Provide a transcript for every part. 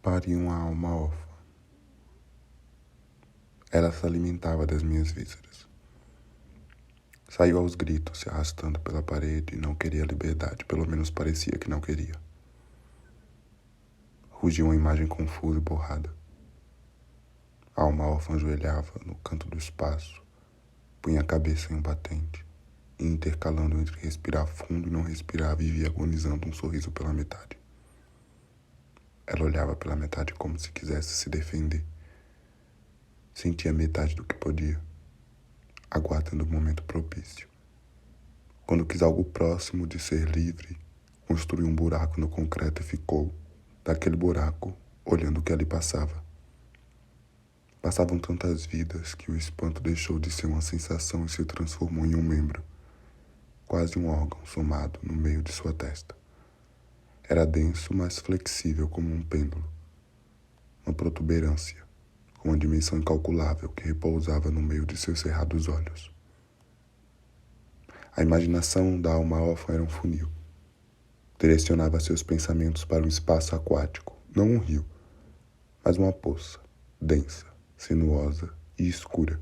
Pari uma alma órfã. Ela se alimentava das minhas vísceras. Saiu aos gritos, se arrastando pela parede, e não queria liberdade, pelo menos parecia que não queria. Rugia uma imagem confusa e borrada. A alma órfã ajoelhava no canto do espaço, punha a cabeça em um batente, e intercalando entre respirar fundo e não respirar, vivia agonizando um sorriso pela metade. Ela olhava pela metade como se quisesse se defender. Sentia metade do que podia, aguardando o momento propício. Quando quis algo próximo de ser livre, construiu um buraco no concreto e ficou, daquele buraco, olhando o que ali passava. Passavam tantas vidas que o espanto deixou de ser uma sensação e se transformou em um membro, quase um órgão somado no meio de sua testa. Era denso, mas flexível como um pêndulo, uma protuberância, com uma dimensão incalculável que repousava no meio de seus cerrados olhos. A imaginação da alma órfã era um funil. Direcionava seus pensamentos para um espaço aquático, não um rio, mas uma poça, densa, sinuosa e escura,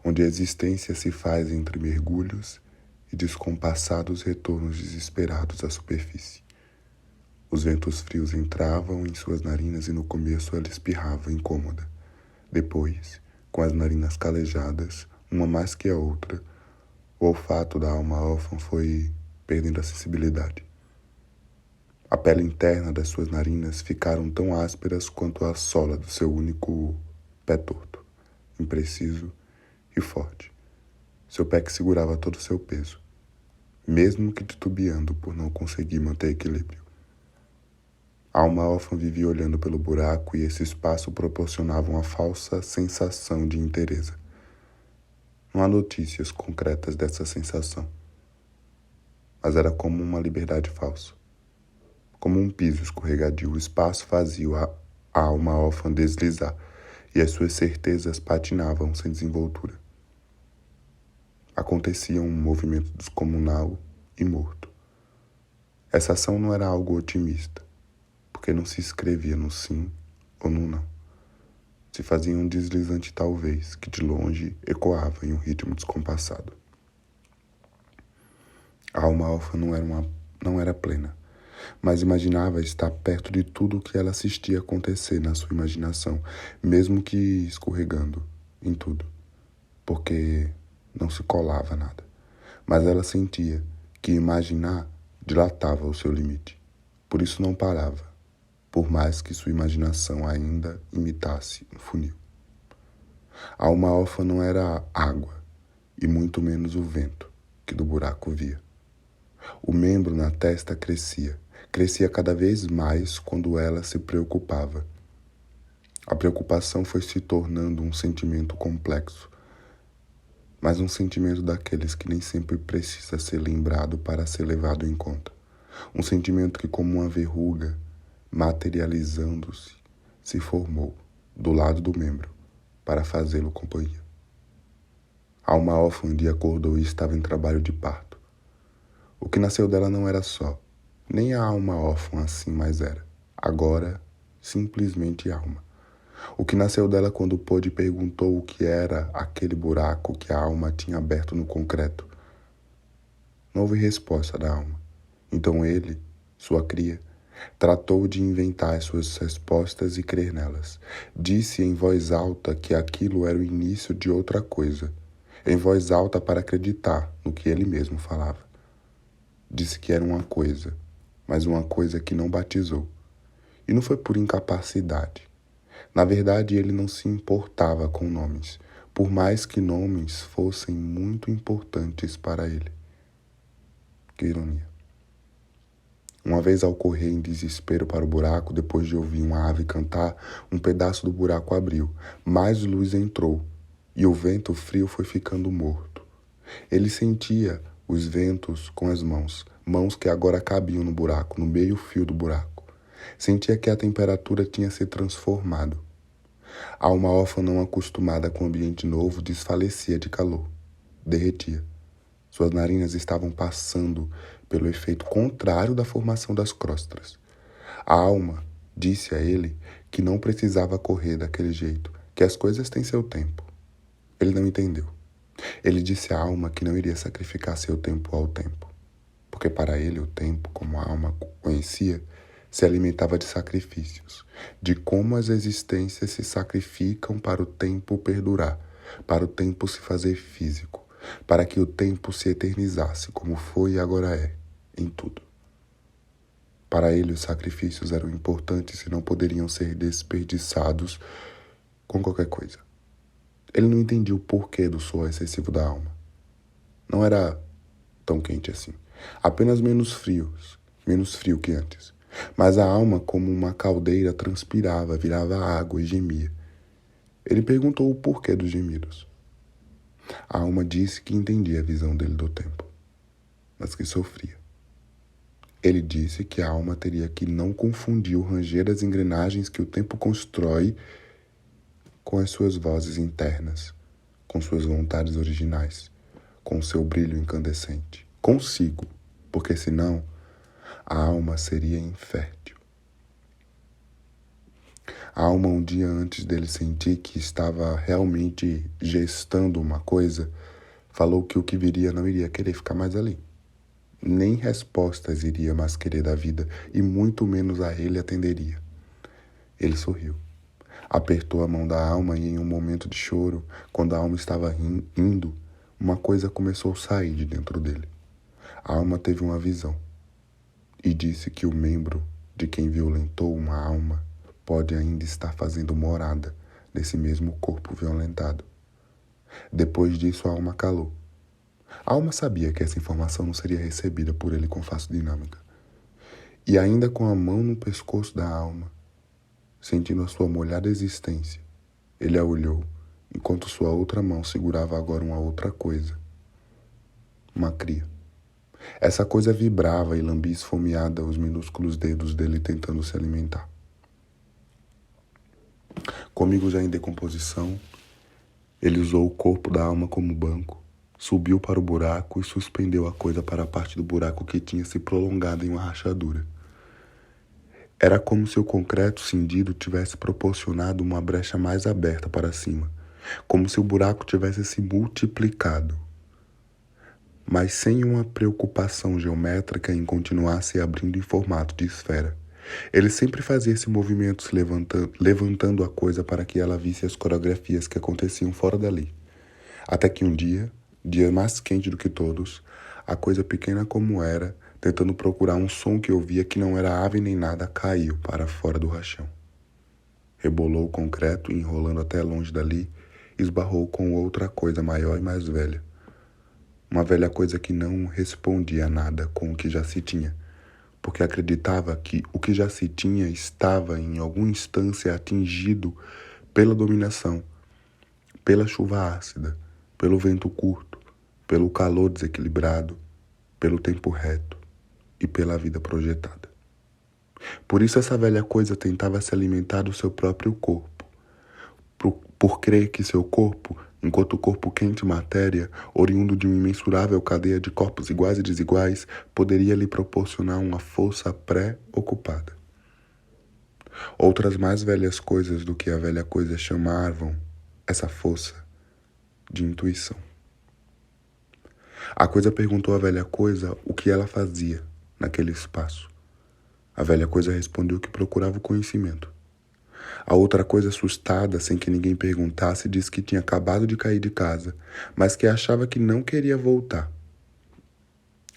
onde a existência se faz entre mergulhos e descompassados retornos desesperados à superfície. Os ventos frios entravam em suas narinas e no começo ela espirrava, incômoda. Depois, com as narinas calejadas, uma mais que a outra, o olfato da alma órfã foi perdendo a sensibilidade. A pele interna das suas narinas ficaram tão ásperas quanto a sola do seu único pé torto, impreciso e forte. Seu pé que segurava todo o seu peso, mesmo que titubeando por não conseguir manter equilíbrio. A alma órfã vivia olhando pelo buraco e esse espaço proporcionava uma falsa sensação de inteireza. Não há notícias concretas dessa sensação, mas era como uma liberdade falsa. Como um piso escorregadio, o espaço fazia a alma órfã deslizar e as suas certezas patinavam sem desenvoltura. Acontecia um movimento descomunal e morto. Essa ação não era algo otimista, porque não se escrevia no sim ou no não. Se fazia um deslizante talvez, que de longe ecoava em um ritmo descompassado. A alma órfã não era plena, mas imaginava estar perto de tudo o que ela assistia acontecer na sua imaginação, mesmo que escorregando em tudo, porque não se colava nada. Mas ela sentia que imaginar dilatava o seu limite, por isso não parava, por mais que sua imaginação ainda imitasse um funil. A alma órfã não era água, e muito menos o vento que do buraco via. O membro na testa crescia cada vez mais quando ela se preocupava. A preocupação foi se tornando um sentimento complexo, mas um sentimento daqueles que nem sempre precisa ser lembrado para ser levado em conta. Um sentimento que, como uma verruga, materializando-se, se formou do lado do membro para fazê-lo companhia. A alma órfã um dia acordou e estava em trabalho de parto. O que nasceu dela não era só, nem a alma órfã assim mais era. Agora, simplesmente alma. O que nasceu dela quando pôde perguntou o que era aquele buraco que a alma tinha aberto no concreto. Não houve resposta da alma. Então ele, sua cria, tratou de inventar as suas respostas e crer nelas. Disse em voz alta que aquilo era o início de outra coisa. Em voz alta para acreditar no que ele mesmo falava. Disse que era uma coisa, mas uma coisa que não batizou. E não foi por incapacidade. Na verdade, ele não se importava com nomes, por mais que nomes fossem muito importantes para ele. Que ironia. Uma vez ao correr em desespero para o buraco, depois de ouvir uma ave cantar, um pedaço do buraco abriu, mais luz entrou, e o vento frio foi ficando morto. Ele sentia os ventos com as mãos que agora cabiam no buraco, no meio-fio do buraco. Sentia que a temperatura tinha se transformado. A alma órfã não acostumada com o ambiente novo desfalecia de calor, derretia. Suas narinas estavam passando pelo efeito contrário da formação das crostas. A alma disse a ele que não precisava correr daquele jeito, que as coisas têm seu tempo. Ele não entendeu. Ele disse à alma que não iria sacrificar seu tempo ao tempo, porque para ele o tempo, como a alma conhecia, se alimentava de sacrifícios, de como as existências se sacrificam para o tempo perdurar, para o tempo se fazer físico, para que o tempo se eternizasse como foi e agora é, em tudo. Para ele os sacrifícios eram importantes e não poderiam ser desperdiçados com qualquer coisa. Ele não entendia o porquê do suor excessivo da alma. Não era tão quente assim, apenas menos frio que antes. Mas a alma, como uma caldeira, transpirava, virava água e gemia. Ele perguntou o porquê dos gemidos. A alma disse que entendia a visão dele do tempo, mas que sofria. Ele disse que a alma teria que não confundir o ranger das engrenagens que o tempo constrói com as suas vozes internas, com suas vontades originais, com seu brilho incandescente, consigo, porque senão a alma seria infértil. A alma, um dia antes dele sentir que estava realmente gestando uma coisa, falou que o que viria não iria querer ficar mais ali. Nem respostas iria mais querer da vida, e muito menos a ele atenderia. Ele sorriu. Apertou a mão da alma e em um momento de choro, quando a alma estava indo, uma coisa começou a sair de dentro dele. A alma teve uma visão e disse que o membro de quem violentou uma alma pode ainda estar fazendo morada nesse mesmo corpo violentado. Depois disso, a alma calou. A alma sabia que essa informação não seria recebida por ele com fácil dinâmica. E ainda com a mão no pescoço da alma, sentindo a sua molhada existência, ele a olhou, enquanto sua outra mão segurava agora uma outra coisa. Uma cria. Essa coisa vibrava e lambia esfomeada os minúsculos dedos dele tentando se alimentar. Comigo já em decomposição, ele usou o corpo da alma como banco, subiu para o buraco e suspendeu a coisa para a parte do buraco que tinha se prolongado em uma rachadura. Era como se o concreto cindido tivesse proporcionado uma brecha mais aberta para cima, como se o buraco tivesse se multiplicado, mas sem uma preocupação geométrica em continuar se abrindo em formato de esfera. Ele sempre fazia esse movimento se levantando a coisa para que ela visse as coreografias que aconteciam fora dali. Até que um dia mais quente do que todos, a coisa pequena como era, tentando procurar um som que ouvia que não era ave nem nada, caiu para fora do rachão. Rebolou o concreto e, enrolando até longe dali, esbarrou com outra coisa maior e mais velha. Uma velha coisa que não respondia a nada com o que já se tinha, porque acreditava que o que já se tinha estava em alguma instância atingido pela dominação, pela chuva ácida, pelo vento curto, pelo calor desequilibrado, pelo tempo reto e pela vida projetada. Por isso essa velha coisa tentava se alimentar do seu próprio corpo, por crer que seu corpo, enquanto corpo quente e matéria, oriundo de uma imensurável cadeia de corpos iguais e desiguais, poderia lhe proporcionar uma força pré-ocupada. Outras mais velhas coisas do que a velha coisa chamavam essa força de intuição. A coisa perguntou à velha coisa o que ela fazia naquele espaço. A velha coisa respondeu que procurava o conhecimento. A outra coisa, assustada, sem que ninguém perguntasse, disse que tinha acabado de cair de casa, mas que achava que não queria voltar.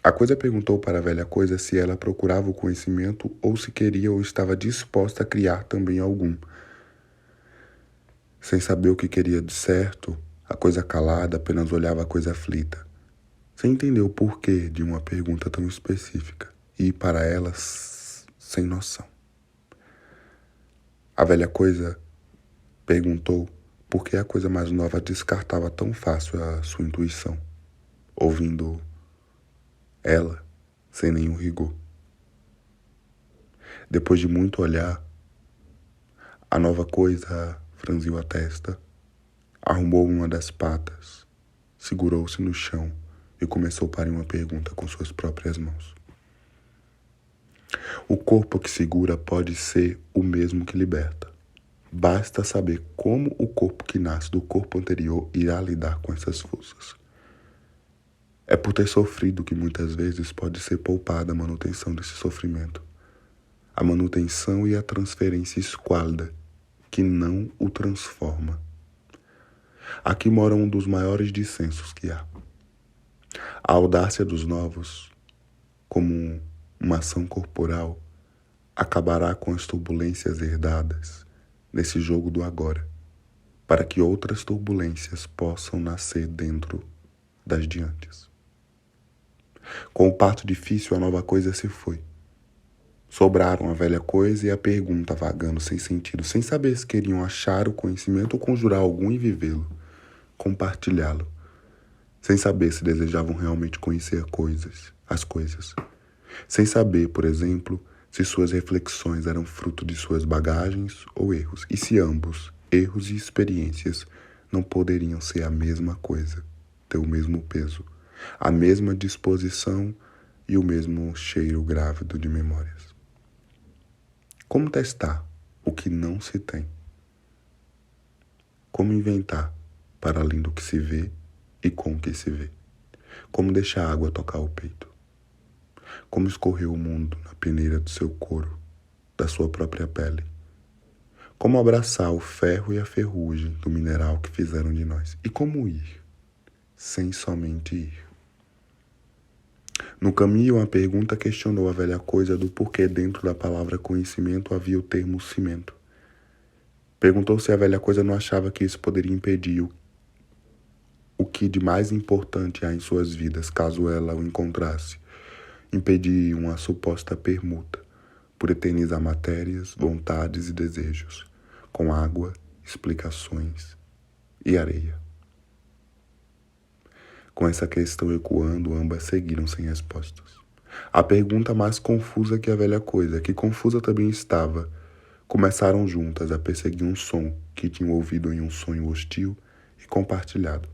A coisa perguntou para a velha coisa se ela procurava o conhecimento ou se queria ou estava disposta a criar também algum. Sem saber o que queria de certo, a coisa calada apenas olhava a coisa aflita, sem entender o porquê de uma pergunta tão específica e, para ela, sem noção. A velha coisa perguntou por que a coisa mais nova descartava tão fácil a sua intuição, ouvindo ela sem nenhum rigor. Depois de muito olhar, a nova coisa franziu a testa, arrumou uma das patas, segurou-se no chão e começou a parir uma pergunta com suas próprias mãos. O corpo que segura pode ser o mesmo que liberta. Basta saber como o corpo que nasce do corpo anterior irá lidar com essas forças. É por ter sofrido que muitas vezes pode ser poupada a manutenção desse sofrimento. A manutenção e a transferência esquálida, que não o transforma. Aqui mora um dos maiores dissensos que há. A audácia dos novos, como uma ação corporal, acabará com as turbulências herdadas nesse jogo do agora, para que outras turbulências possam nascer dentro das de antes. Com o parto difícil, a nova coisa se foi. Sobraram a velha coisa e a pergunta vagando sem sentido, sem saber se queriam achar o conhecimento ou conjurar algum e vivê-lo, compartilhá-lo, sem saber se desejavam realmente conhecer as coisas, sem saber, por exemplo, se suas reflexões eram fruto de suas bagagens ou erros, e se ambos, erros e experiências, não poderiam ser a mesma coisa, ter o mesmo peso, a mesma disposição e o mesmo cheiro grávido de memórias. Como testar o que não se tem? Como inventar para além do que se vê e com o que se vê? Como deixar a água tocar o peito? Como escorrer o mundo na peneira do seu couro, da sua própria pele? Como abraçar o ferro e a ferrugem do mineral que fizeram de nós? E como ir, sem somente ir? No caminho, uma pergunta questionou a velha coisa do porquê dentro da palavra conhecimento havia o termo cimento. Perguntou se a velha coisa não achava que isso poderia impedir o que de mais importante há em suas vidas, caso ela o encontrasse. Impedir uma suposta permuta por eternizar matérias, vontades e desejos, com água, explicações e areia. Com essa questão ecoando, ambas seguiram sem respostas. A pergunta mais confusa que a velha coisa, que confusa também estava, começaram juntas a perseguir um som que tinham ouvido em um sonho hostil e compartilhado.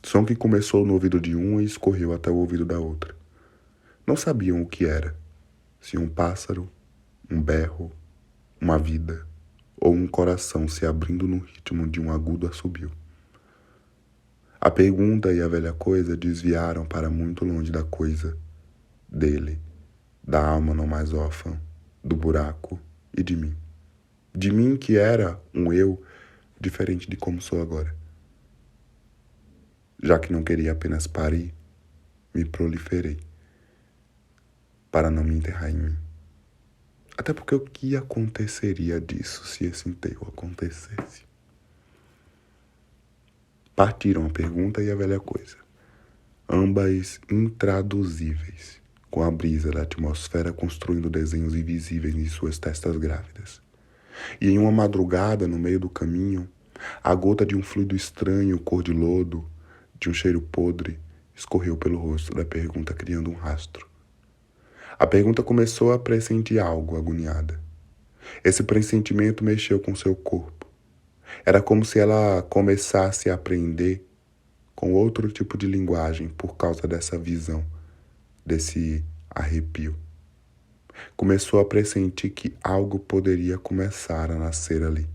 Som que começou no ouvido de uma e escorreu até o ouvido da outra. Não sabiam o que era, se um pássaro, um berro, uma vida ou um coração se abrindo no ritmo de um agudo assobio. A pergunta e a velha coisa desviaram para muito longe da coisa, dele, da alma não mais órfã, do buraco e de mim. De mim que era um eu diferente de como sou agora. Já que não queria apenas parir, me proliferei para não me enterrar em mim. Até porque o que aconteceria disso se esse enterro acontecesse? Partiram a pergunta e a velha coisa, ambas intraduzíveis, com a brisa da atmosfera construindo desenhos invisíveis em suas testas grávidas. E em uma madrugada, no meio do caminho, a gota de um fluido estranho, cor de lodo, de um cheiro podre, escorreu pelo rosto da pergunta, criando um rastro. A pergunta começou a pressentir algo, agoniada. Esse pressentimento mexeu com seu corpo. Era como se ela começasse a aprender com outro tipo de linguagem por causa dessa visão, desse arrepio. Começou a pressentir que algo poderia começar a nascer ali.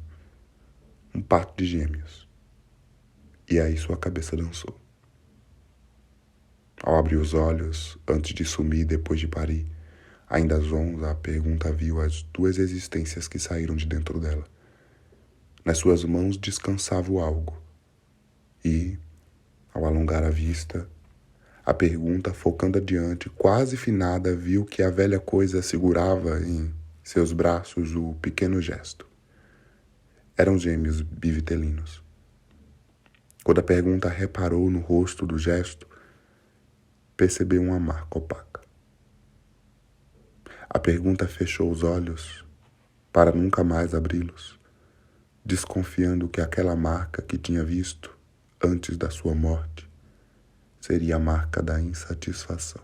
Um parto de gêmeos. E aí sua cabeça dançou. Ao abrir os olhos, antes de sumir depois de parir, ainda zonza, a pergunta viu as duas existências que saíram de dentro dela. Nas suas mãos descansava o algo. E, ao alongar a vista, a pergunta, focando adiante, quase finada, viu que a velha coisa segurava em seus braços o pequeno gesto. Eram gêmeos bivitelinos. Quando a pergunta reparou no rosto do gesto, percebeu uma marca opaca. A pergunta fechou os olhos para nunca mais abri-los, desconfiando que aquela marca que tinha visto antes da sua morte seria a marca da insatisfação.